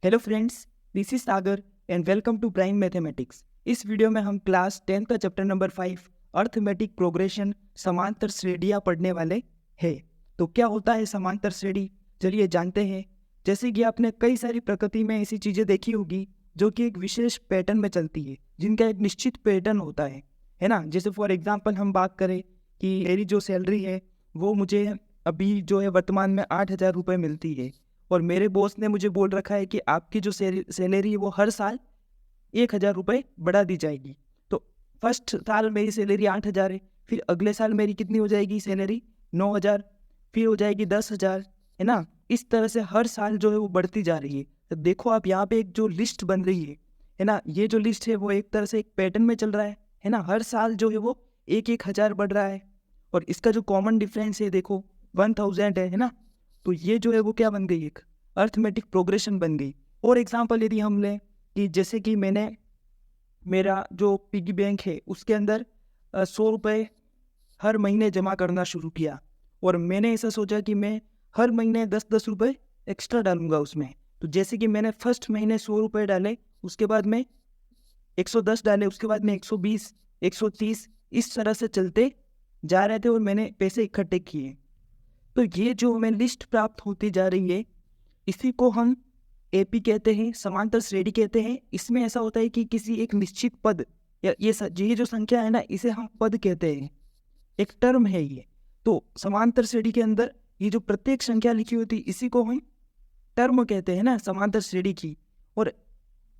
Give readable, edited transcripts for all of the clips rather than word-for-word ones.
Hello friends, this is Sagar and welcome to prime mathematics. इस video में हम class 10 का चैप्टर नंबर 5 अर्थमेटिक प्रोग्रेशन समांतर श्रेणियाँ पढ़ने वाले हैं। तो क्या होता है समांतर श्रेणी, चलिए जानते हैं। जैसे कि आपने कई सारी प्रकृति में ऐसी चीज़ें देखी होगी जो कि एक विशेष पैटर्न में चलती है, जिनका एक निश्चित पैटर्न होता है ना। जैसे फॉर एग्जाम्पल हम बात करें कि मेरी जो सैलरी है वो मुझे अभी जो है वर्तमान में 8,000 रुपये मिलती है, और मेरे बॉस ने मुझे बोल रखा है कि आपकी जो सैलरी है वो हर साल 1,000 रुपये बढ़ा दी जाएगी। तो फर्स्ट साल मेरी सैलरी 8,000 है, फिर अगले साल मेरी कितनी हो जाएगी सैलरी 9,000, फिर हो जाएगी 10,000, है ना। इस तरह से हर साल जो है वो बढ़ती जा रही है। तो देखो आप यहाँ पे एक जो लिस्ट बन रही है ना, ये जो लिस्ट है वो एक तरह से एक पैटर्न में चल रहा है ना। हर साल जो है वो 1,000 बढ़ रहा है, और इसका जो कॉमन डिफरेंस है देखो 1,000 है ना। तो ये जो है वो क्या बन गई, एक अर्थमेटिक प्रोग्रेशन बन गई। और एग्जांपल यदि हम लें कि जैसे कि मैंने मेरा जो पिगी बैंक है उसके अंदर 100 रुपये हर महीने जमा करना शुरू किया, और मैंने ऐसा सोचा कि मैं हर महीने 10-10 रुपये एक्स्ट्रा डालूंगा उसमें। तो जैसे कि मैंने फर्स्ट महीने 100 रुपये डाले, उसके बाद में 110 डाले, उसके बाद में 120, 130, इस तरह से चलते जा रहे थे और मैंने पैसे इकट्ठे किए। तो ये जो हमें लिस्ट प्राप्त होती जा रही है, इसी को हम एपी कहते हैं, समांतर श्रेणी कहते हैं। इसमें ऐसा होता है कि किसी एक निश्चित पद या ये जो संख्या है ना, इसे हम पद कहते हैं, एक टर्म है ये। तो समांतर श्रेणी के अंदर ये जो प्रत्येक संख्या लिखी होती है इसी को हम टर्म कहते हैं ना, समांतर श्रेणी की। और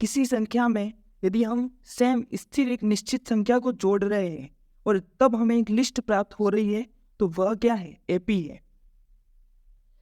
किसी संख्या में यदि हम सेम स्थिर एक निश्चित संख्या को जोड़ रहे हैं और तब हमें एक लिस्ट प्राप्त हो रही है, तो वह क्या है, एपी है।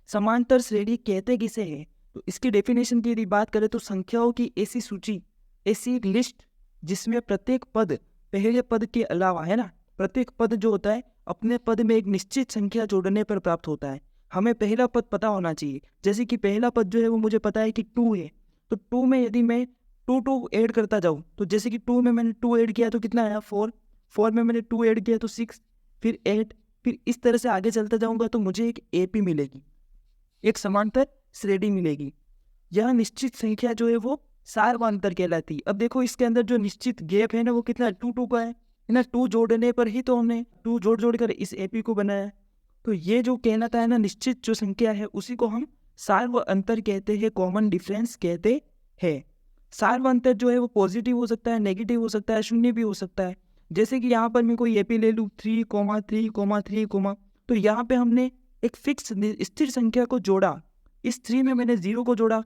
समांतर श्रेणी कहते किसे है, तो इसकी डेफिनेशन की यदि बात करें तो संख्याओं की ऐसी सूची, ऐसी लिस्ट जिसमें प्रत्येक पद पहले पद के अलावा, है ना, प्रत्येक पद जो होता है अपने पद में एक निश्चित संख्या जोड़ने पर प्राप्त होता है। हमें पहला पद पता होना चाहिए। जैसे कि पहला पद जो है वो मुझे पता है कि 2 है, तो 2 में यदि मैं 2 ऐड करता जाऊँ, तो जैसे कि 2 में मैंने 2 ऐड किया तो कितना आया 4, 4 में मैंने 2 ऐड किया तो 6, फिर 8, फिर इस तरह से आगे चलता जाऊँगा तो मुझे एक एपी मिलेगी, एक समांतर श्रेणी मिलेगी। यह निश्चित संख्या जो है वो सार्वंतर कहलाती है। अब देखो इसके अंदर जो निश्चित गैप है ना वो कितना 2 का है ना। 2 जोड़ने पर ही तो हमने 2 जोड़ कर इस एपी को बनाया। तो ये जो कहलाता है ना निश्चित जो संख्या है, उसी को हम सार्वंतर कहते हैं, कॉमन डिफरेंस कहते हैं। सार्वंतर जो है वो पॉजिटिव हो सकता है, नेगेटिव हो सकता है, शून्य भी हो सकता है। जैसे कि यहाँ पर मैं कोई एपी ले लूँ 3,3,3, तो यहाँ पे हमने एक फिक्स स्थिर संख्या को जोड़ा, इस 3 में मैंने 0 को जोड़ा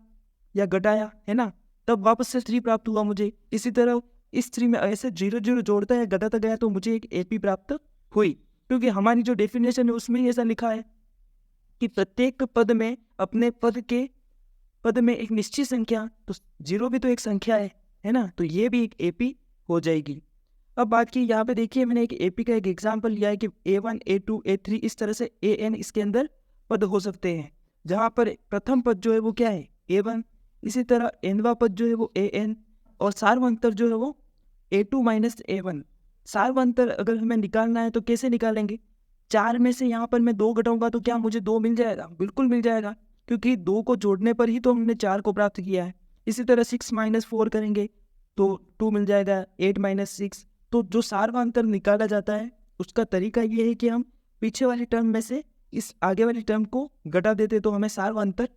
या घटाया, है ना, तब वापस से 3 प्राप्त हुआ मुझे। इसी तरह इस 3 में ऐसे 0 जोड़ता है घटाता गया तो मुझे एक एपी प्राप्त हुई, क्योंकि हमारी जो डेफिनेशन है उसमें ही ऐसा लिखा है कि प्रत्येक पद में अपने पद में एक निश्चित संख्या, तो 0 भी तो एक संख्या है ना, तो ये भी एक एपी हो जाएगी। अब बात की यहाँ पे देखिए, मैंने एक एपी का एक एग्जांपल लिया है कि A1, A2, A3 इस तरह से AN इसके अंदर पद हो सकते हैं, जहाँ पर प्रथम पद जो है वो क्या है A1, इसी तरह nवा पद जो है वो AN, और सार्वंतर जो है वो A2 माइनस A1। सार्वंतर अगर हमें निकालना है तो कैसे निकालेंगे, 4 में से यहाँ पर मैं 2 घटाऊंगा तो क्या मुझे 2 मिल जाएगा, बिल्कुल मिल जाएगा, क्योंकि 2 को जोड़ने पर ही तो हमने 4 को प्राप्त किया है। इसी तरह 6 माइनस 4 करेंगे तो 2 मिल जाएगा, 8 माइनस 6। तो जो सार्वंतर निकाला जाता है उसका तरीका ये है कि हम पीछे वाली टर्म में से इस आगे वाली टर्म को घटा देते तो हमें सार्वंतर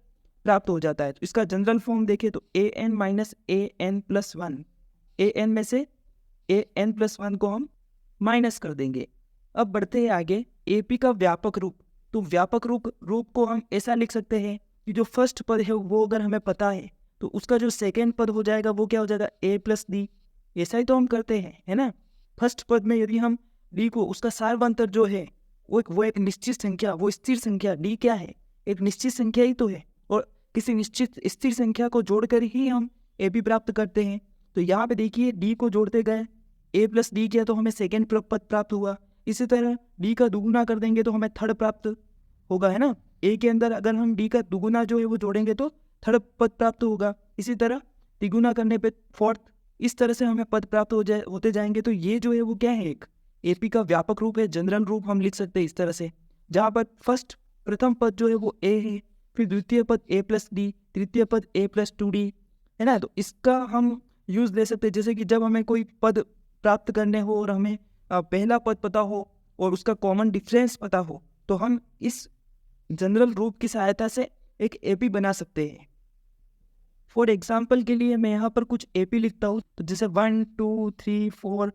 प्राप्त हो जाता है। तो इसका जनरल फॉर्म देखें तो an माइनस an+1, an में से an+1 को हम माइनस कर देंगे। अब बढ़ते हैं आगे, एपी का व्यापक रूप। तो व्यापक रूप को हम ऐसा लिख सकते हैं कि जो फर्स्ट पद है वो अगर हमें पता है तो उसका जो सेकेंड पद हो जाएगा वो क्या हो जाएगा a+d। ऐसा ही तो हम करते हैं, है ना। फर्स्ट पद में यदि हम d को, उसका सार्वंतर जो है वो एक निश्चित संख्या, वो स्थिर संख्या, d क्या है, एक निश्चित संख्या ही तो है, और किसी निश्चित स्थिर संख्या को जोड़कर ही हम ए बी प्राप्त करते हैं। तो यहाँ पे देखिए d को जोड़ते गए, a+d किया तो हमें सेकेंड पद प्राप्त हुआ। इसी तरह d का दुगुना कर देंगे तो हमें थर्ड प्राप्त होगा, है ना। a के अंदर अगर हम d का दुगुना जो है वो जोड़ेंगे तो थर्ड पद प्राप्त होगा। इसी तरह तिगुना करने पे फोर्थ, इस तरह से हमें पद प्राप्त होते जाएंगे। तो ये जो है वो क्या है, एक एपी का व्यापक रूप है, जनरल रूप हम लिख सकते हैं इस तरह से, जहाँ पर प्रथम पद जो है वो a है, फिर द्वितीय पद a+d, तृतीय पद a+2d, है ना। तो इसका हम यूज़ ले सकते हैं, जैसे कि जब हमें कोई पद प्राप्त करने हो और हमें पहला पद पता हो और उसका कॉमन डिफरेंस पता हो, तो हम इस जनरल रूप की सहायता से एक एपी बना सकते हैं। फॉर एग्जाम्पल के लिए मैं यहाँ पर कुछ एपी लिखता हूँ, तो जैसे 1 2 3 4,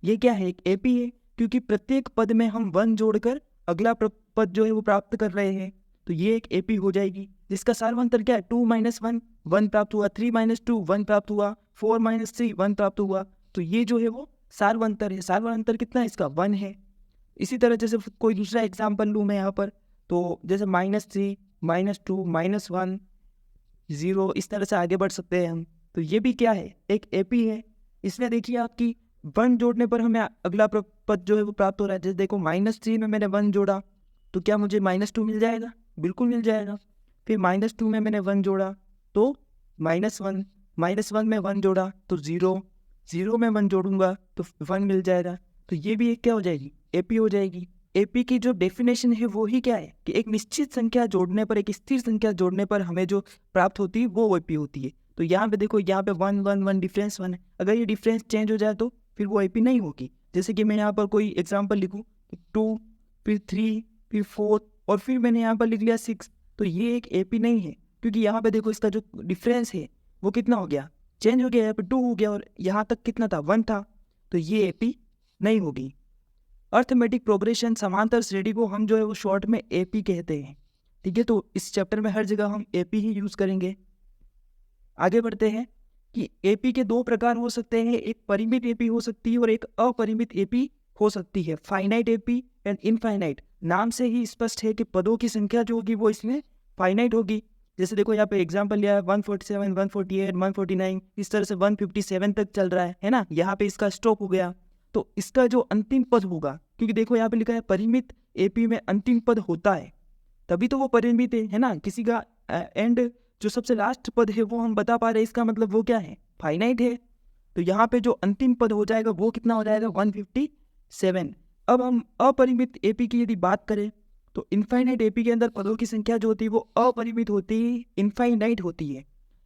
ये क्या है, एक एपी है, क्योंकि प्रत्येक पद में हम 1 जोड़कर अगला पद जो है वो प्राप्त कर रहे हैं। तो ये एक एपी हो जाएगी, जिसका सार्वंतर क्या है, 2 - 1 1 प्राप्त हुआ, 3 - 2 1 प्राप्त हुआ, 4 - 3 1 प्राप्त हुआ। तो ये जो है वो सार्वंतर है। सार्वंतर कितना है इसका, 1 है। इसी तरह जैसे कोई दूसरा एग्जाम्पल लूँ मैं यहाँ पर, तो जैसे -3 -2 -1 0, इस तरह से आगे बढ़ सकते हैं हम। तो ये भी क्या है, एक एपी है। इसमें देखिए आपकी 1 जोड़ने पर हमें अगला पद जो है वो प्राप्त हो रहा है। जैसे देखो -3 में मैंने 1 जोड़ा, तो क्या मुझे -2 मिल जाएगा, बिल्कुल मिल जाएगा। फिर -2 में मैंने 1 जोड़ा तो -1, -1 में 1 जोड़ा तो 0, 0 में 1 जोड़ूंगा तो 1 मिल जाएगा। तो ये भी एक क्या हो जाएगी, एपी हो जाएगी। एपी की जो डेफिनेशन है वो ही क्या है कि एक निश्चित संख्या जोड़ने पर, एक स्थिर संख्या जोड़ने पर हमें जो प्राप्त होती है वो एपी होती है। तो यहाँ पे देखो, यहाँ पे 1 1 1 डिफरेंस 1 है। अगर ये डिफरेंस चेंज हो जाए तो फिर वो एपी नहीं होगी। जैसे कि मैं यहाँ पर कोई एग्जांपल लिखूँ, 2 फिर 3 फिर 4 और फिर मैंने यहाँ पर लिख लिया 6, तो ये एक एपी नहीं है, क्योंकि यहाँ पे देखो इसका जो डिफरेंस है वो कितना हो गया, चेंज हो गया। यहाँ पे 2 हो गया और यहाँ तक कितना था, 1 था। तो ये एपी नहीं होगी। अर्थमेटिक प्रोग्रेशन समांतर श्रेणी को हम जो है वो शॉर्ट में एपी कहते हैं। ठीक है, तो इस चैप्टर में हर जगह हम एपी ही यूज करेंगे। आगे बढ़ते हैं कि एपी के 2 प्रकार हो सकते हैं, एक परिमित एपी हो सकती है और एक अपरिमित एपी हो सकती है, फाइनाइट एपी एंड इनफाइनाइट। नाम से ही स्पष्ट है कि पदों की संख्या जो होगी वो इसमें फाइनाइट होगी। जैसे देखो यहाँ पे एग्जांपल लिया है 147 148 149, इस तरह से 157 तक चल रहा है ना। यहाँ पे इसका स्टॉप हो गया, तो इसका जो अंतिम पद होगा, क्योंकि देखो यहाँ पे लिखा है परिमित एपी में अंतिम पद होता है, तभी तो वो परिमित है ना। किसी का एंड जो सबसे लास्ट पद है वो हम बता पा रहे हैं, इसका मतलब वो क्या है, फाइनाइट है। तो यहाँ पे जो अंतिम पद हो जाएगा वो कितना हो जाएगा, 157। अब हम अपरिमित एपी की यदि बात करें तो इनफाइनाइट एपी के अंदर पदों की संख्या जो होती है वो अपरिमित होती है, इनफाइनाइट होती है।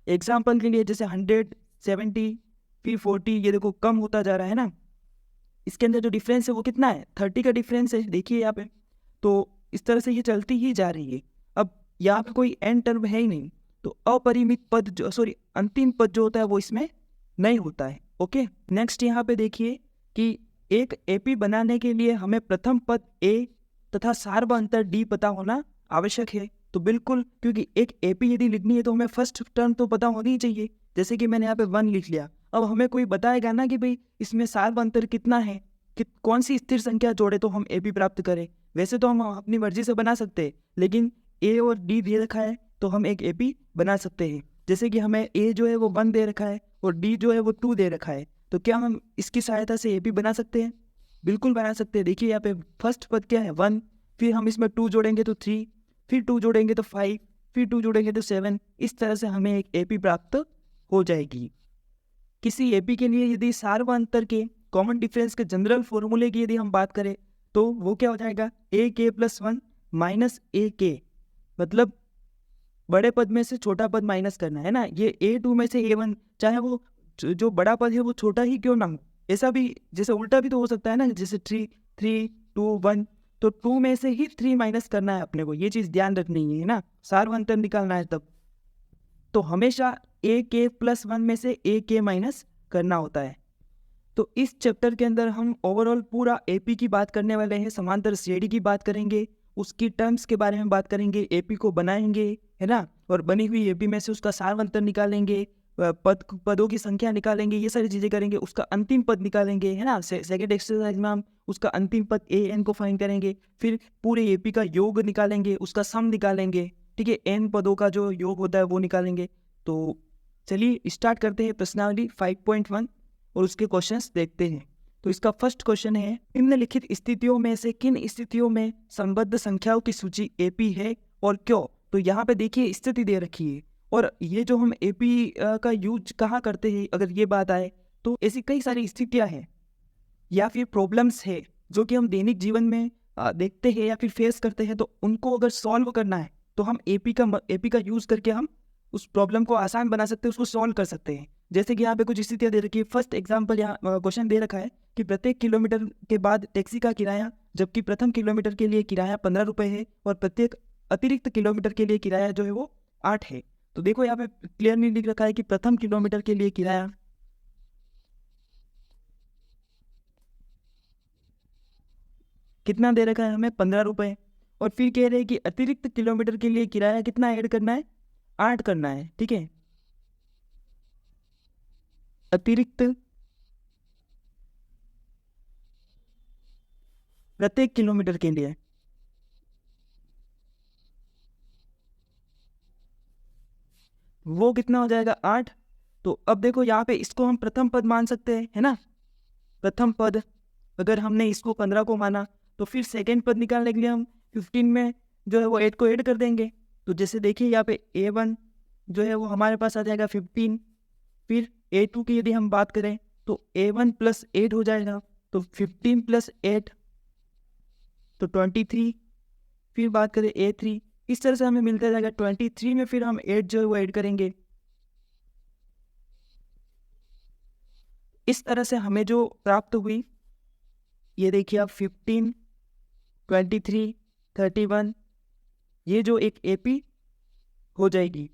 एग्जाम्पल के लिए जैसे 100 70 फिर 40, ये देखो कम होता जा रहा है ना। इसके अंदर जो डिफरेंस है वो कितना है, 30 का डिफरेंस है, देखिए यहाँ पे। तो इस तरह से ये चलती ही जा रही है। अब यहाँ पे कोई एंड टर्म है ही नहीं, तो अपरिमित पद जो अंतिम पद जो होता है वो इसमें नहीं होता है। ओके, नेक्स्ट यहाँ पे देखिए कि एक एपी बनाने के लिए हमें प्रथम पद ए तथा सार्वअंतर डी पता होना आवश्यक है। तो बिल्कुल, क्योंकि एक एपी यदि लिखनी है तो हमें फर्स्ट टर्म तो पता होनी ही चाहिए। जैसे कि मैंने यहाँ पे 1 लिख लिया, अब हमें कोई बताएगा ना कि भाई इसमें सार्वअंतर कितना है, कि कौन सी स्थिर संख्या जोड़े तो हम एपी प्राप्त करें। वैसे तो हम अपनी मर्जी से बना सकते हैं, लेकिन ए और डी दे रखा है तो हम एक एपी बना सकते हैं। जैसे कि हमें ए जो है वो 1 दे रखा है और डी जो है वो 2 दे रखा है, तो क्या हम इसकी सहायता से एपी बना सकते हैं, बिल्कुल बना सकते हैं। देखिए यहाँ पे फर्स्ट पद क्या है, 1, फिर हम इसमें 2 जोड़ेंगे तो 3, फिर 2 जोड़ेंगे तो 5, फिर 2 जोड़ेंगे तो 7, इस तरह से हमें एक एपी प्राप्त हो जाएगी। किसी एपी के लिए यदि सार्वअंतर के कॉमन डिफरेंस के जनरल फॉर्मूले की यदि हम बात करें तो वो क्या हो जाएगा, ए के प्लस 1 माइनस ए के, मतलब बड़े पद में से छोटा पद माइनस करना है ना। ये A2 में से A1, चाहे वो जो बड़ा पद है वो छोटा ही क्यों ना हो, ऐसा भी, जैसे उल्टा भी तो हो सकता है ना, जैसे 3 3 2 1, तो 2 में से ही 3 माइनस करना है अपने को, ये चीज़ ध्यान रखनी है ना, सार्वअंतर निकालना है तब। तो हमेशा ए के प्लस 1 में से ए के माइनस करना होता है। तो इस चैप्टर के अंदर हम ओवरऑल पूरा एपी की बात करने वाले हैं, समांतर श्रेणी की बात करेंगे, उसकी टर्म्स के बारे में बात करेंगे, एपी को बनाएंगे, है ना, और बनी हुई एपी में से उसका सार्वअंतर निकालेंगे, पदों की संख्या निकालेंगे, ये सारी चीज़ें करेंगे, उसका अंतिम पद निकालेंगे, है ना। सेकेंड एक्सरसाइज में हम उसका अंतिम पद ए एन को फाइंड करेंगे, फिर पूरे एपी का योग निकालेंगे, उसका सम निकालेंगे, ठीक है, एन पदों का जो योग होता है वो निकालेंगे। तो चलिए स्टार्ट करते हैं प्रश्नावली 5.1 और उसके क्वेश्चंस देखते हैं। तो इसका फर्स्ट क्वेश्चन है, निम्नलिखित स्थितियों में से किन स्थितियों में संबद्ध संख्याओं की सूची एपी है और क्यों। तो यहाँ पे देखिए स्थिति दे रखी है, और ये जो हम एपी का यूज कहाँ करते हैं अगर ये बात आए तो ऐसी कई सारी स्थितियाँ हैं या फिर प्रॉब्लम्स है जो कि हम दैनिक जीवन में देखते हैं या फिर फेस करते हैं। तो उनको अगर सॉल्व करना है तो हम एपी का यूज करके हम उस प्रॉब्लम को आसान बना सकते हैं, उसको सॉल्व कर सकते हैं। जैसे कि यहाँ पे कुछ स्थितियाँ दे रखी है। फर्स्ट एग्जाम्पल यहाँ क्वेश्चन दे रखा है कि प्रत्येक किलोमीटर के बाद टैक्सी का किराया, जबकि प्रथम किलोमीटर के लिए किराया 15 रुपये है और प्रत्येक अतिरिक्त किलोमीटर के लिए किराया जो है वो 8 है। तो देखो यहाँ पे क्लियरली लिख रखा है कि प्रथम किलोमीटर के लिए किराया कितना दे रखा है हमें, 15 रुपये। और फिर कह रहे हैं कि अतिरिक्त किलोमीटर के लिए किराया कितना ऐड करना है, 8 करना है। ठीक है, अतिरिक्त प्रत्येक किलोमीटर के लिए वो कितना हो जाएगा, 8। तो अब देखो यहाँ पे इसको हम प्रथम पद मान सकते हैं, है ना। प्रथम पद अगर हमने इसको 15 को माना तो फिर सेकेंड पद निकालने के लिए हम 15 में जो है वो 8 को ऐड कर देंगे। तो जैसे देखिए यहाँ पे A1 जो है वो हमारे पास आ जाएगा 15। फिर A2 की यदि हम बात करें तो A1 प्लस 8 हो जाएगा, तो 15 प्लस 8 तो 23। फिर बात करें A3, इस तरह से हमें मिलता जाएगा 23 में फिर हम 8 जो है वो ऐड करेंगे। इस तरह से हमें जो प्राप्त हुई, ये देखिए आप 15, 23, 31, ये जो एक AP हो जाएगी।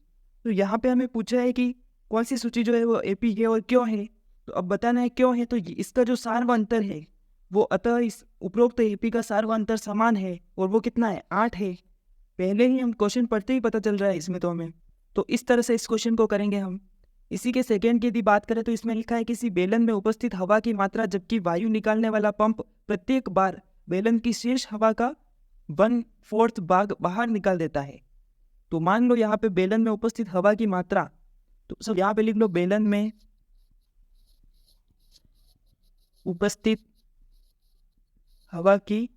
तो यहाँ पे हमें पूछा है कि कौन सी सूची जो है वो AP है और क्यों है। तो अब बताना है क्यों है। तो इसका जो सार्वअंतर है वो, अतः इस उपरोक्त AP का सार्वअंतर समान है और वो कितना है, 8 है। पहले ही हम क्वेश्चन पढ़ते ही पता चल रहा है इसमें तो हमें। तो इस तरह से इस क्वेश्चन को करेंगे हम। इसी के सेकेंड की यदि बात करें तो इसमें लिखा है किसी बेलन में उपस्थित हवा की मात्रा, जबकि वायु निकालने वाला पंप प्रत्येक बार बेलन की शेष हवा का 1/4 भाग बाहर निकाल देता है। तो मान लो यहाँ पे बेलन में उपस्थित हवा की मात्रा, तो सब यहाँ पे लिख लो, बेलन में उपस्थित हवा की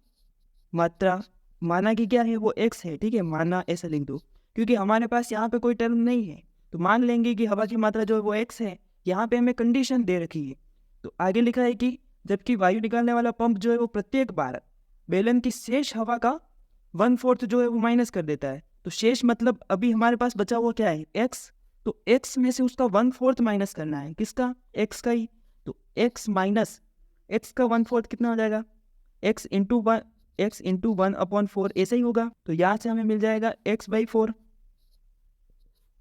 मात्रा, माना कि क्या है वो x है। ठीक है, माना ऐसा लिख दो, क्योंकि हमारे पास यहाँ पे कोई टर्म नहीं है तो मान लेंगे कि हवा की मात्रा जो है वो x है। यहाँ पे हमें कंडीशन दे रखी है। तो आगे लिखा है कि जबकि वायु निकालने वाला पंप जो है वो प्रत्येक बार बेलन की शेष हवा का 1/4 जो है वो माइनस कर देता है। तो शेष मतलब अभी हमारे पास बचा हुआ क्या है, x। तो x में से उसका 1/4 माइनस करना है, किसका, x का ही। तो x माइनस x का 1/4 कितना हो जाएगा, x इंटू 1/4 ऐसा ही होगा। तो यहाँ से हमें मिल जाएगा x/4।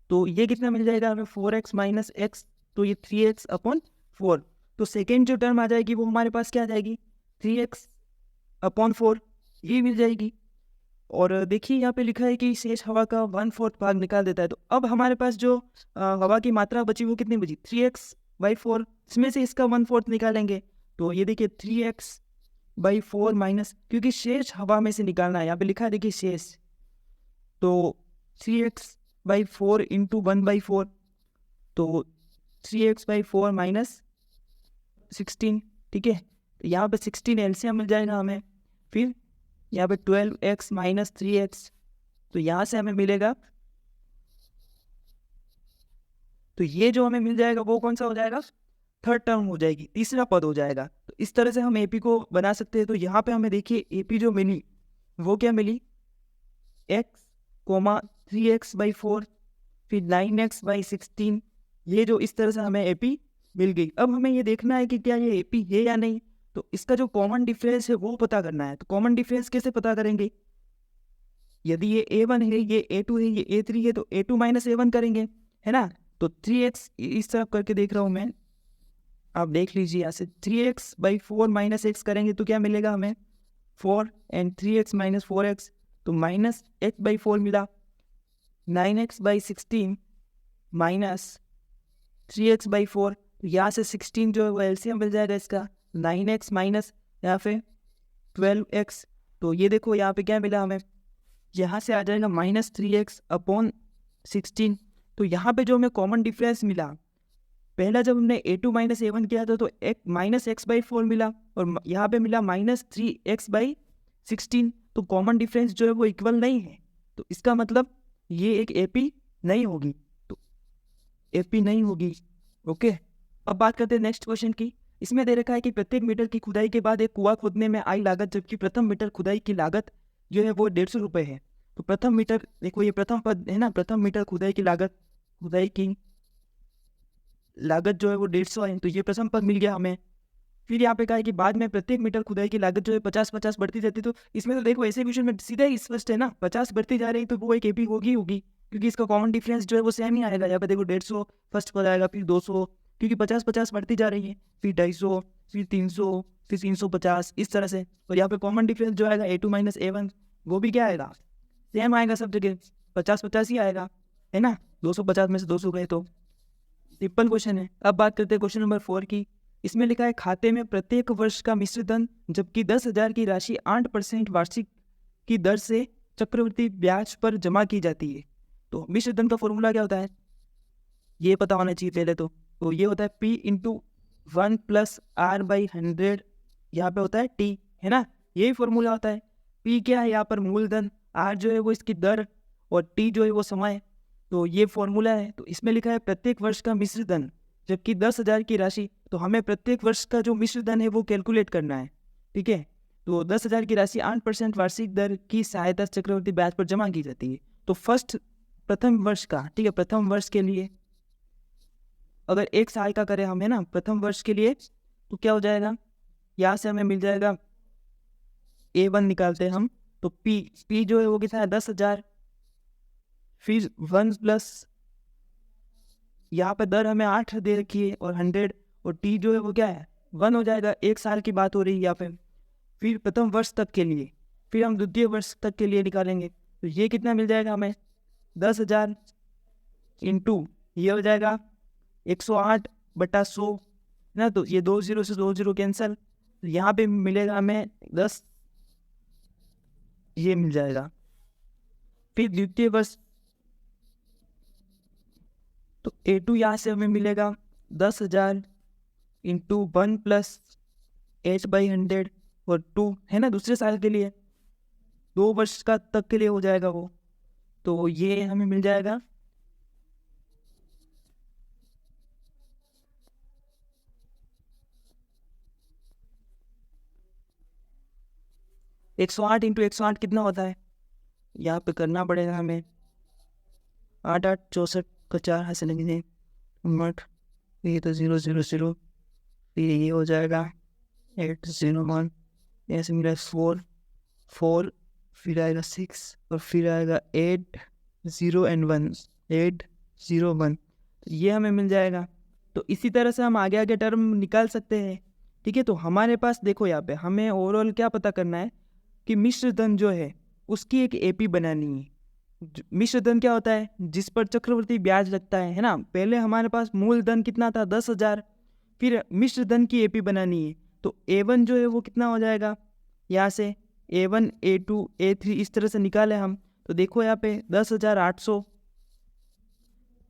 तो ये कितना मिल जाएगा हमें, 4x माइनस x, तो ये 3x/4। तो सेकेंड जो टर्म आ जाएगी वो हमारे पास क्या आ जाएगी, 3x/4 ये मिल जाएगी। और देखिए यहाँ पे लिखा है कि शेष हवा का 1/4 भाग निकाल देता है। तो अब हमारे पास जो हवा की मात्रा बची वो कितनी बची, 3x/4। इसमें से इसका 1/4 निकालेंगे तो ये देखिए 3x/4 माइनस, क्योंकि शेष हवा में से निकालना है, यहाँ पे लिखा है देखिए शेष। तो 3x/4 इंटू 1/4, तो 3x/4 माइनस 16। ठीक है, यहाँ पे 16 एलसीएम मिल जाएगा हमें। फिर यहाँ पे 12x माइनस 3x, तो यहाँ से हमें मिलेगा, तो ये जो हमें मिल जाएगा वो कौन सा हो जाएगा, थर्ड टर्म हो जाएगी, तीसरा पद हो जाएगा। तो इस तरह से हम AP को बना सकते हैं। तो यहाँ पे हमें देखिए AP जो मिली वो क्या मिली, x, 3x/4, फिर 9x/16। ये जो इस तरह से हमें AP मिल गई। अब हमें ये देखना है कि क्या ये AP है या नहीं। तो इसका जो कॉमन डिफरेंस है वो पता करना है। तो कॉमन डिफरेंस कैसे पता करेंगे, यदि ये A1 है, ये A2 है, ये A3 है, तो A2 माइनस A1 करेंगे, है ना। तो 3x इस तरफ करके देख रहा हूँ मैं, आप देख लीजिए यहाँ से 3x/4 माइनस x करेंगे तो क्या मिलेगा हमें, 4 एंड 3x माइनस 4x, तो माइनस x/4 मिला। 9x/16 माइनस 3x/4, तो यहाँ से 16 जो है वो एलसीएम मिल जाएगा इसका, 9x माइनस यहाँ पे 12x। तो ये देखो यहाँ पे क्या मिला हमें, यहाँ से आ जाएगा माइनस 3x/16। तो यहाँ पे जो हमें कॉमन डिफरेंस मिला, पहला जब हमने A2 माइनस A1 किया था तो माइनस x/4 मिला और यहाँ पे मिला माइनस 3x/16। तो कॉमन डिफरेंस जो है वो इक्वल नहीं है। तो इसका मतलब ये एक AP नहीं होगी, तो AP नहीं होगी। ओके, अब बात करते हैं नेक्स्ट क्वेश्चन की। इसमें दे रखा है कि प्रत्येक मीटर की खुदाई के बाद एक कुआं खोदने में आई लागत, जबकि प्रथम मीटर खुदाई की लागत जो है वो 150 रुपये है। तो प्रथम मीटर, देखो ये प्रथम पद है ना, प्रथम मीटर खुदाई की लागत खुदाई की लागत जो है वो 150 है, तो ये प्रथम पद मिल गया हमें। फिर यहाँ पे कहा है कि बाद में प्रत्येक मीटर खुदाई की लागत जो है 50-50 बढ़ती जाती है। तो इसमें तो देखो ऐसे क्वेश्चन में सीधा ही स्पष्ट है ना, 50 बढ़ती जा रही है तो वो एक एपी होगी, क्योंकि इसका कॉमन डिफरेंस जो है वो सेम ही आएगा। यहाँ पे देखो 150 फर्स्ट पद आएगा, फिर 200, क्योंकि 50-50 बढ़ती जा रही है, फिर 250, फिर 300, फिर 350, इस तरह से। और यहाँ पे कॉमन डिफरेंस जो आएगा A2 - A1 वो भी क्या आएगा, सेम आएगा सब जगह, 50-50 ही आएगा, है ना। 250 में से 200 गए तो सिंपल क्वेश्चन है। अब बात करते हैं क्वेश्चन नंबर 4 की। इसमें लिखा है खाते में प्रत्येक वर्ष का मिश्र धन, जबकि 10,000 की राशि 8% वार्षिक की दर से चक्रवृद्धि ब्याज पर जमा की जाती है। तो मिश्र धन का फॉर्मूला क्या होता है, ये पता होना चाहिए पहले तो ये होता है P × 1 + R/100, यहाँ पे होता है T, है ना, यही फॉर्मूला होता है। P क्या है यहाँ पर मूलधन, R जो है वो इसकी दर, और T जो है वो समय। तो ये फॉर्मूला है। तो इसमें लिखा है प्रत्येक वर्ष का मिश्र धन, जबकि 10,000 की राशि, तो हमें प्रत्येक वर्ष का जो मिश्र धन है वो कैलकुलेट करना है, ठीक है। तो 10,000 की राशि 8% वार्षिक दर की सहायता चक्रवृद्धि ब्याज पर जमा की जाती है। तो प्रथम वर्ष का, ठीक है, प्रथम वर्ष के लिए अगर 1 साल का करें हम, है ना, प्रथम वर्ष के लिए, तो क्या हो जाएगा, यहाँ से हमें मिल जाएगा A1 निकालते हैं हम, तो P जो है वो कितना है 10,000, फिर 1 प्लस यहाँ पे दर हमें 8 दे रखी है और 100, और T जो है वो क्या है 1 हो जाएगा। 1 साल की बात हो रही है यहाँ पे। फिर प्रथम वर्ष तक के लिए, फिर हम द्वितीय वर्ष तक के लिए निकालेंगे, तो ये कितना मिल जाएगा हमें 10,000 इंटू ये हो जाएगा 108/100 ना, तो ये 2 0 से 2 0 कैंसिल, तो यहाँ पे मिलेगा हमें 10, ये मिल जाएगा। फिर द्वितीय वर्ष, तो A2 यहाँ से हमें मिलेगा 10,000 इंटू 1 + H/100 और 2, है ना, दूसरे साल के लिए 2 वर्ष का तक के लिए हो जाएगा वो, तो ये हमें मिल जाएगा 108 इंटू 108 कितना होता है, यहाँ पे करना पड़ेगा हमें, 8 8 64 का 4 हाथ से लगेंगे 8, ये तो 0 0 0, फिर ये हो जाएगा 8 0 1, ऐसे मिला 4 4, फिर आएगा 6 और फिर आएगा 8 0 and 1, 8 0 1, तो ये हमें मिल जाएगा। तो इसी तरह से हम आगे आगे टर्म निकाल सकते हैं, ठीक है। तो हमारे पास देखो यहाँ पे हमें ओवरऑल क्या पता करना है कि मिश्र धन जो है उसकी एक एपी बनानी है। मिश्र धन क्या होता है, जिस पर चक्रवृद्धि ब्याज लगता है ना। पहले हमारे पास मूल धन कितना था 10,000, फिर मिश्र धन की एपी बनानी है, तो A1 जो है वो कितना हो जाएगा, यहाँ से A1 A2 A3 इस तरह से निकाले हम, तो देखो यहाँ पे 10,800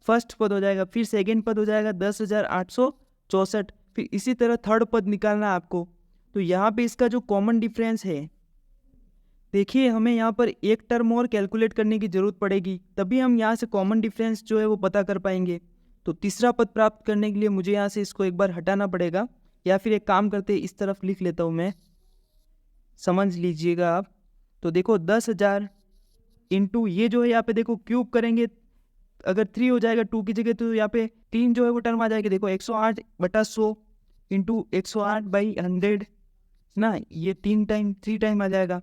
फर्स्ट पद हो जाएगा, फिर सेकेंड पद हो जाएगा 10,864, फिर इसी तरह थर्ड पद निकालना है आपको। तो यहाँ पे इसका जो कॉमन डिफरेंस है, देखिए हमें यहाँ पर एक टर्म और कैलकुलेट करने की जरूरत पड़ेगी, तभी हम यहाँ से कॉमन डिफरेंस जो है वो पता कर पाएंगे। तो तीसरा पद प्राप्त करने के लिए मुझे यहाँ से इसको एक बार हटाना पड़ेगा, या फिर एक काम करते इस तरफ लिख लेता हूँ मैं, समझ लीजिएगा आप। तो देखो 10,000 इंटू ये जो है यहाँ पे देखो क्यूब करेंगे, अगर 3 हो जाएगा 2 की जगह, तो यहाँ पे 3 जो है वो टर्म आ जाएगी। देखो 108/100 इंटू 108/100 ना, ये 3 टाइम आ जाएगा।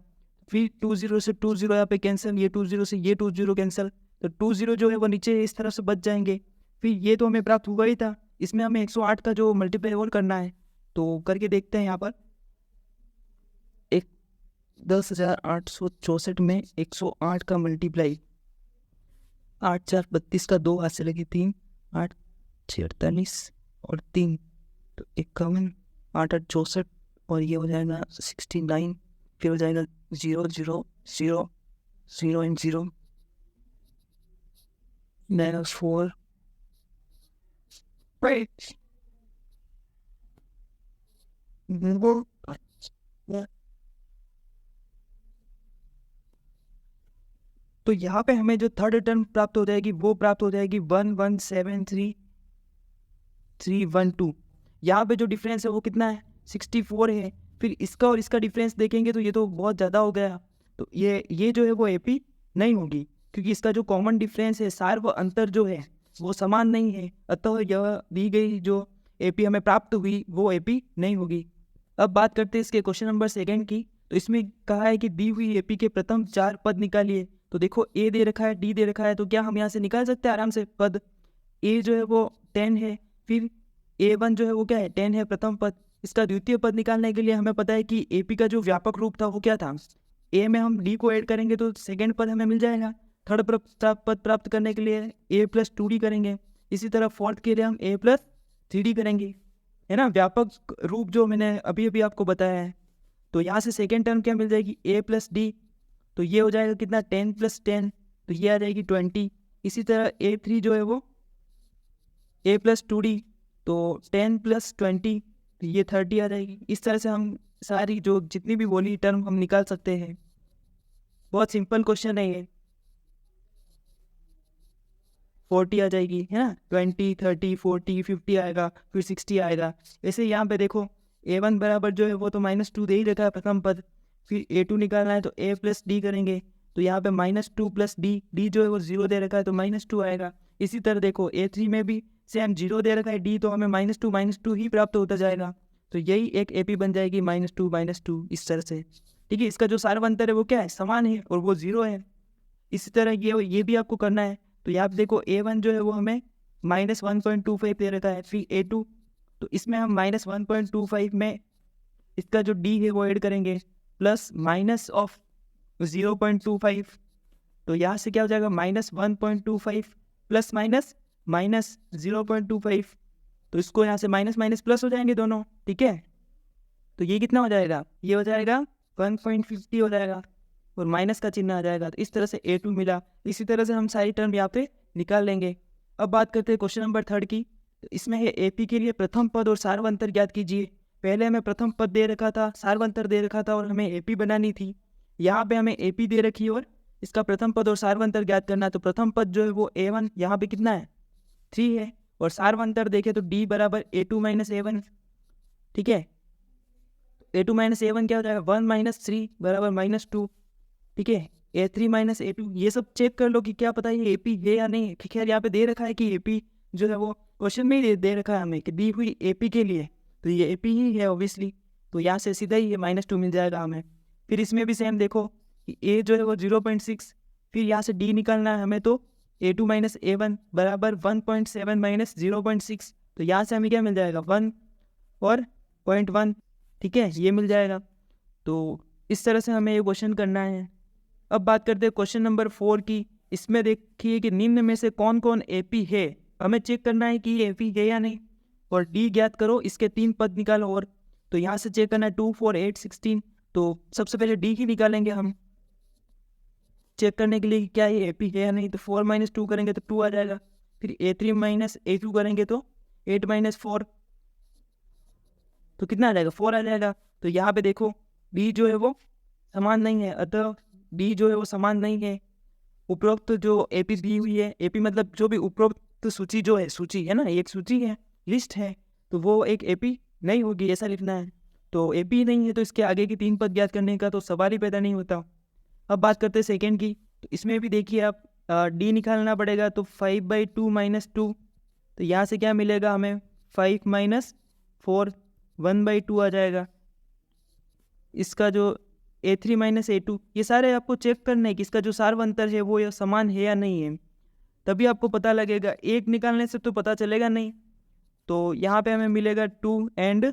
फिर 2 0 से 2 0 यहाँ पे कैंसिल, ये 2 0 से ये 2 0 कैंसिल, तो 2 0 जो है वो नीचे इस तरफ से बच जाएंगे। फिर ये तो हमें प्राप्त हुआ ही था, इसमें हमें 108 का जो मल्टीप्लाई और करना है, तो करके देखते हैं। यहाँ पर 10,864 में 108 का मल्टीप्लाई, 8 4 32 का 2 हाथ से लगे 3, 8 6 48 और 3 तो 51, 8 8 64 और ये हो जाएगा 69, फिर हो जाएगा 0 0 0 0 and 0 -4 तो यहाँ पे हमें जो थर्ड टर्म प्राप्त हो जाएगी वो प्राप्त हो जाएगी 1173312। यहाँ पे जो डिफरेंस है वो कितना है 64 है। फिर इसका और इसका डिफरेंस देखेंगे तो ये तो बहुत ज़्यादा हो गया, तो ये जो है वो एपी नहीं होगी, क्योंकि इसका जो कॉमन डिफरेंस है सार व अंतर जो है वो समान नहीं है, अतः यह दी गई जो एपी हमें प्राप्त हुई वो एपी नहीं होगी। अब बात करते हैं इसके क्वेश्चन नंबर 2 की। तो इसमें कहा है कि दी हुई एपी के प्रथम 4 पद निकालिए। तो देखो ए दे रखा है, डी दे रखा है, तो क्या हम यहाँ से निकाल सकते हैं आराम से पद। ए जो है वो 10 है, फिर A1 जो है वो क्या है 10 है प्रथम पद। इसका द्वितीय पद निकालने के लिए हमें पता है कि एपी का जो व्यापक रूप था वो क्या था, ए में हम डी को ऐड करेंगे तो सेकेंड पद हमें मिल जाएगा। थर्ड पद प्राप्त करने के लिए A+2D करेंगे, इसी तरह फोर्थ के लिए हम A+3D करेंगे, है ना, व्यापक रूप जो मैंने अभी अभी आपको बताया है। तो यहाँ से सेकेंड टर्म क्या मिल जाएगी A+D, तो ये हो जाएगा कितना 10+10, तो ये आ जाएगी 20। इसी तरह A3 जो है वो A+2D, तो 10+20, तो ये 30 आ जाएगी। इस तरह से हम सारी जो जितनी भी बोली टर्म हम निकाल सकते हैं। बहुत सिंपल क्वेश्चन है ये। 40 आ जाएगी, है ना, 20, 30, 40, 50 आएगा, फिर 60 आएगा। वैसे यहाँ पे देखो A1 बराबर जो है वो तो -2 दे ही रखा है प्रथम पद, फिर A2 निकालना है तो A+D करेंगे, तो यहाँ पे -2+D, डी जो है वो 0 दे रखा है तो -2 आएगा। इसी तरह देखो A3 में भी सेम 0 दे रखा है डी, तो हमें -2 ही प्राप्त होता जाएगा। तो यही एक एपी बन जाएगी -2 इस तरह से। ठीक है, इसका जो सार्वंतर है वो क्या है, समान है और वो 0 है। इसी तरह ये भी आपको करना है। तो यहाँ पे देखो A1 जो है वो हमें -1.25 दे रखा है, फिर A2, तो इसमें हम -1.25 में इसका जो D है वो ऐड करेंगे प्लस माइनस ऑफ 0.25, तो यहाँ से क्या हो जाएगा -1.25 प्लस माइनस 0.25, तो इसको यहाँ से माइनस माइनस प्लस हो जाएंगे दोनों। ठीक है, तो ये कितना हो जाएगा, ये हो जाएगा 1.50 हो जाएगा और माइनस का चिन्ह आ जाएगा। तो इस तरह से A2 मिला। इसी तरह से हम सारी टर्म यहाँ पे निकाल लेंगे। अब बात करते हैं क्वेश्चन नंबर 3 की। तो इसमें है एपी के लिए प्रथम पद और सार्वंतर ज्ञात कीजिए। पहले हमें प्रथम पद दे रखा था, सार्वंतर दे रखा था और हमें एपी बनानी थी। यहाँ पे हमें एपी दे रखी है और इसका प्रथम पद और सार्वंतर ज्ञात करना है। तो प्रथम पद जो है वो A1 यहाँ पे कितना है 3 है, और सार्वंतर देखे तो D बराबर A2 - A1। ठीक है, A2 - A1 क्या हो जाएगा 1 - 3 बराबर -2। ठीक है, A3 - A2, ये सब चेक कर लो कि क्या पता ये एपी है या नहीं। ठीक है, यहाँ पे दे रखा है कि एपी जो है वो क्वेश्चन में ही दे रखा है हमें कि दी हुई एपी के लिए, तो ये एपी ही है ऑब्वियसली। तो यहाँ से सीधा ही ये -2 मिल जाएगा हमें। फिर इसमें भी सेम देखो कि ए जो है वो 0.6, फिर यहाँ से डी निकालना है हमें, तो A2 - A1 बराबर 1.7 - 0.6, तो यहाँ से हमें क्या मिल जाएगा 1 और 0.1। ठीक है, ये मिल जाएगा। तो इस तरह से हमें ये क्वेश्चन करना है। अब बात करते हैं क्वेश्चन नंबर 4 की। इसमें देखिए कि निम्न में से कौन कौन एपी है, हमें चेक करना है कि ये एपी है या नहीं, और डी ज्ञात करो, इसके 3 पद निकालो। और तो यहाँ से चेक करना है 2, 4, 8, 16, तो सबसे पहले डी ही निकालेंगे हम चेक करने के लिए क्या ये एपी है या नहीं। तो 4 - 2 करेंगे तो 2 आ जाएगा, फिर A3 - A2 करेंगे तो 8 - 4, तो कितना आ जाएगा 4 आ जाएगा। तो यहाँ पे देखो डी जो है वो समान नहीं है, अतः डी जो है वो समान नहीं है। उपरोक्त जो एपी दी हुई है, एपी मतलब जो भी उपरोक्त सूची जो है, सूची है ना, एक सूची है, लिस्ट है, तो वो एक एपी नहीं होगी, ऐसा लिखना है। तो एपी नहीं है तो इसके आगे की 3 पद ज्ञात करने का तो सवाल ही पैदा नहीं होता। अब बात करते हैं सेकेंड की। तो इसमें भी देखिए आप डी निकालना पड़ेगा, तो 5/2 - 2, तो यहाँ से क्या मिलेगा हमें 5 - 4, 1/2 आ जाएगा। इसका जो A3 - A2, ये सारे आपको चेक करना है कि इसका जो सार्वंतर है वो समान है या नहीं है, तभी आपको पता लगेगा। एक निकालने से तो पता चलेगा नहीं। तो यहाँ पे हमें मिलेगा 2 and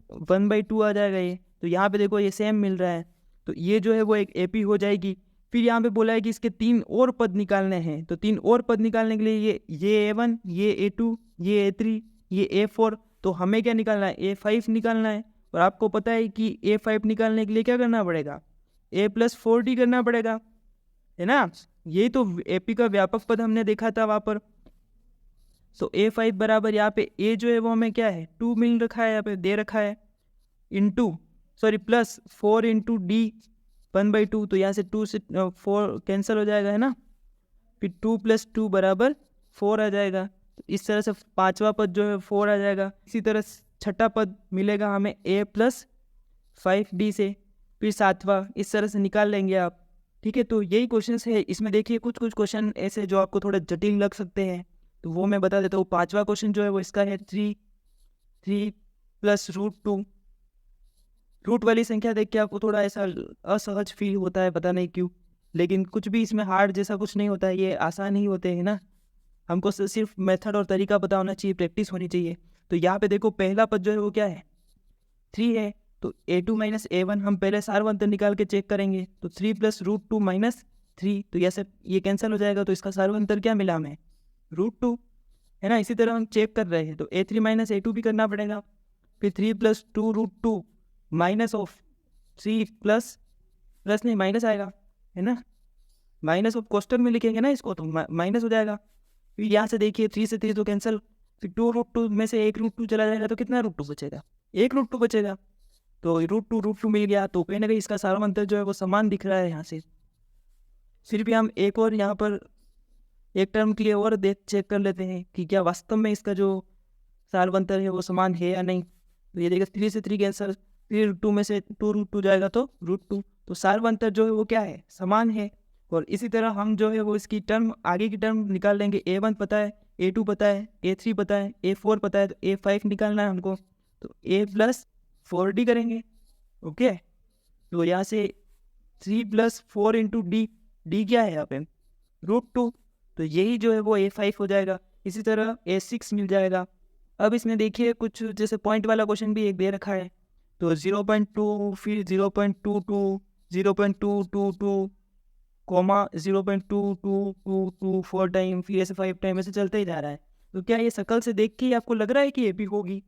1/2 आ जाएगा ये। तो यहाँ पे देखो ये सेम मिल रहा है, तो ये जो है वो एक एपी हो जाएगी। फिर यहाँ पे बोला है कि इसके 3 और पद निकालने हैं। तो 3 और पद निकालने के लिए ये A1, ये A2, ये A3, ये A4, तो हमें क्या निकालना है A5 निकालना है। और आपको पता है कि A5 निकालने के लिए क्या करना पड़ेगा A+4D करना पड़ेगा, है ना। यही तो एपी का व्यापक पद हमने देखा था वहाँ पर। तो A5 बराबर यहाँ पे A जो है वो हमें क्या है 2 मिल रखा है, यहाँ पे दे रखा है, प्लस 4 × D 1/2, तो यहाँ से 2 से 4 कैंसिल हो जाएगा, है ना। फिर 2 + 2 बराबर 4 आ जाएगा। तो इस तरह से 5वां पद जो है 4 आ जाएगा। इसी तरह 6ठा पद मिलेगा हमें A + 5D से, फिर 7वां, इस तरह से निकाल लेंगे आप। ठीक है, तो यही क्वेश्चन है। इसमें देखिए कुछ कुछ क्वेश्चन ऐसे जो आपको थोड़ा जटिल लग सकते हैं, तो वो मैं बता देता हूँ। 5वां क्वेश्चन जो है वो इसका है 3 प्लस रूट 2। रूट वाली संख्या देख के आपको थोड़ा ऐसा असहज फील होता है, पता नहीं क्यों, लेकिन कुछ भी इसमें हार्ड जैसा कुछ नहीं होता है, ये आसान ही होते हैं ना। हमको सिर्फ मेथड और तरीका पता होना चाहिए, प्रैक्टिस होनी चाहिए। तो यहाँ पे देखो पहला पद जो है वो क्या है, 3 है। तो a2 माइनस a1 हम पहले सार्वंतर निकाल के चेक करेंगे। तो 3 प्लस रूट 2 माइनस 3, तो ऐसे ये कैंसिल हो जाएगा। तो इसका सार्वंतर क्या मिला हमें, रूट 2 है ना। इसी तरह हम चेक कर रहे हैं तो a3 माइनस a2 भी करना पड़ेगा। फिर 3 plus 2 root 2 minus of 3 plus नहीं माइनस आएगा, है ना। माइनस ऑफ क्वेश्चन में लिखेंगे ना इसको, तो माइनस हो जाएगा। फिर यहाँ से देखिए 3 से 3 तो कैंसिल। फिर 2 रूट 2 में से 1 रूट 2 चला जाएगा, तो कितना रूट 2 बचेगा, 1 रूट 2 बचेगा। तो रूट 2 मिल गया। तो कहीं ना कहीं इसका सार्वंतर जो है वो समान दिख रहा है यहाँ से। फिर भी हम एक और यहाँ पर एक टर्म के लिए और चेक कर लेते हैं कि क्या वास्तव में इसका जो सार्वंतर है वो समान है या नहीं। तो ये देखिए 3 से 3 कैंसिल, फिर 2 में से 2 रूट 2 जाएगा तो रूट 2। तो सार्वंतर जो है वो क्या है, समान है। और इसी तरह हम जो है वो इसकी टर्म आगे की टर्म निकाल लेंगे। a1 पता है, a2 पता है, a3 पता है, a4 पता है, तो a5 निकालना है हमको। तो a प्लस 4d करेंगे। ओके, तो यहाँ से 3 प्लस 4 इंटू डी क्या है यहाँ पे, रूट 2। तो यही जो है वो a5 हो जाएगा। इसी तरह a6 मिल जाएगा। अब इसमें देखिए कुछ जैसे पॉइंट वाला क्वेश्चन भी एक दे रखा है। तो 0.2, फिर 0.22, 0.222, कॉमा 0.2222 4 टाइम, फिर ऐसे 5 टाइम, ऐसे चलते ही जा रहा है। तो क्या ये शकल से देख के ही आपको लग रहा है कि ए पी होगी,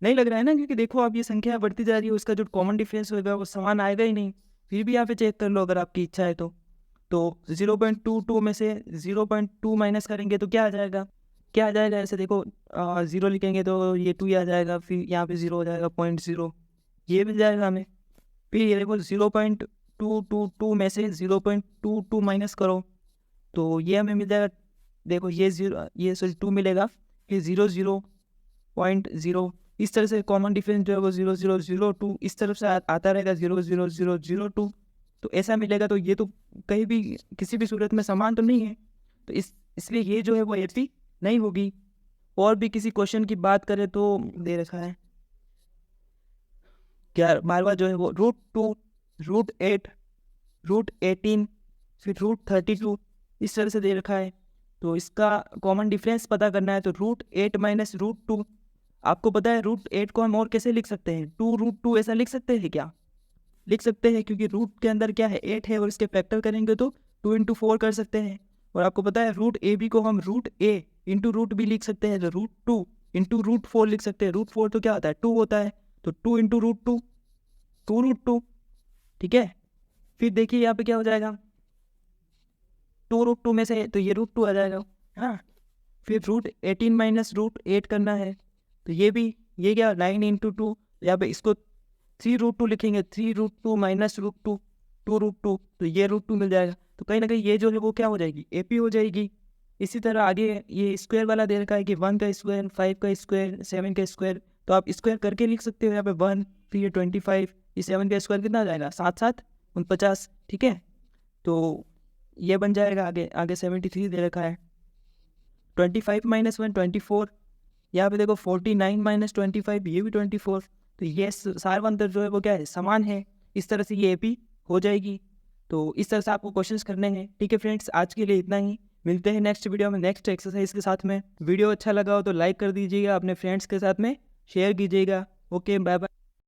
नहीं लग रहा है ना, क्योंकि देखो आप ये संख्या बढ़ती जा रही है, उसका जो कॉमन डिफरेंस होगा वो समान आएगा ही नहीं। फिर भी यहाँ पे चेक कर लो अगर आपकी इच्छा है तो 0.22 में से 0.2 माइनस करेंगे तो क्या आ जाएगा, ऐसे देखो 0 लिखेंगे तो ये 2 ही आ जाएगा। फिर यहाँ पे 0 हो जाएगा, 0.0 ये मिल जाएगा हमें। फिर ये देखो 0.222 में से 0.22 माइनस करो तो ये हमें मिल जाएगा। देखो ये 2 मिलेगा, फिर 0.0 इस तरह से कॉमन डिफरेंस जो है वो 0.002 इस तरफ से आता रहेगा, 0.0002। तो ऐसा मिलेगा। तो ये तो कहीं भी किसी भी सूरत में समान तो नहीं है, तो इसलिए ये जो है वो एपी नहीं होगी। और भी किसी क्वेश्चन की बात करें तो दे रखा है क्या, बार जो है वो रूट 2, रूट 8, रूट 18, फिर रूट 32 इस तरह से दे रखा है। तो इसका कॉमन डिफरेंस पता करना है। तो रूट 8 माइनस रूट 2, आपको पता है रूट 8 को हम और कैसे लिख सकते हैं, 2 रूट 2 ऐसा लिख सकते हैं क्या, लिख सकते हैं, क्योंकि रूट के अंदर क्या है 8 है और इसके फैक्टर करेंगे तो 2 इंटू 4 कर सकते हैं। और आपको पता है रूट ए बी को हम रूट ए इंटू रूट बी लिख सकते हैं, तो रूट 2 इंटू रूट 4 लिख सकते हैं। रूट 4 तो क्या होता है 2 होता है, तो 2 इंटू रूट 2 2 रूट 2, ठीक है। फिर देखिए यहाँ पे क्या हो जाएगा, 2 रूट 2 में से तो ये रूट 2 आ जाएगा, हाँ। फिर रूट 18 माइनस रूट 8 करना है, तो ये भी ये क्या 9 इंटू 2, यहाँ पे इसको 3 रूट 2 लिखेंगे, 3 रूट 2 माइनस रूट 2 2 रूट 2, तो ये रूट 2 मिल जाएगा। तो कहीं ना कहीं ये जो है वो क्या हो जाएगी, एपी हो जाएगी। इसी तरह आगे ये स्क्वायर वाला दे रखा है कि 1 का स्क्वायर, 5 का स्क्वायर, 7 का स्क्वायर, तो आप स्क्वायर करके लिख सकते हो यहाँ पे 1, फिर ये 25, ये 7 का स्क्वायर कितना आ जाएगा 7 7 49, ठीक है। तो ये बन जाएगा। आगे 73 दे रखा है, 25 माइनस 1 24, यहाँ पे देखो 49 माइनस 25 ये भी 24। तो ये सार्वंतर जो है वो क्या है, समान है। इस तरह से ये एपी हो जाएगी। तो इस तरह से आपको क्वेश्चंस करने हैं, ठीक है फ्रेंड्स। आज के लिए इतना ही, मिलते हैं नेक्स्ट वीडियो में नेक्स्ट एक्सरसाइज के साथ में। वीडियो अच्छा लगा हो तो लाइक कर दीजिएगा, अपने फ्रेंड्स के साथ में शेयर कीजिएगा। Okay, bye bye.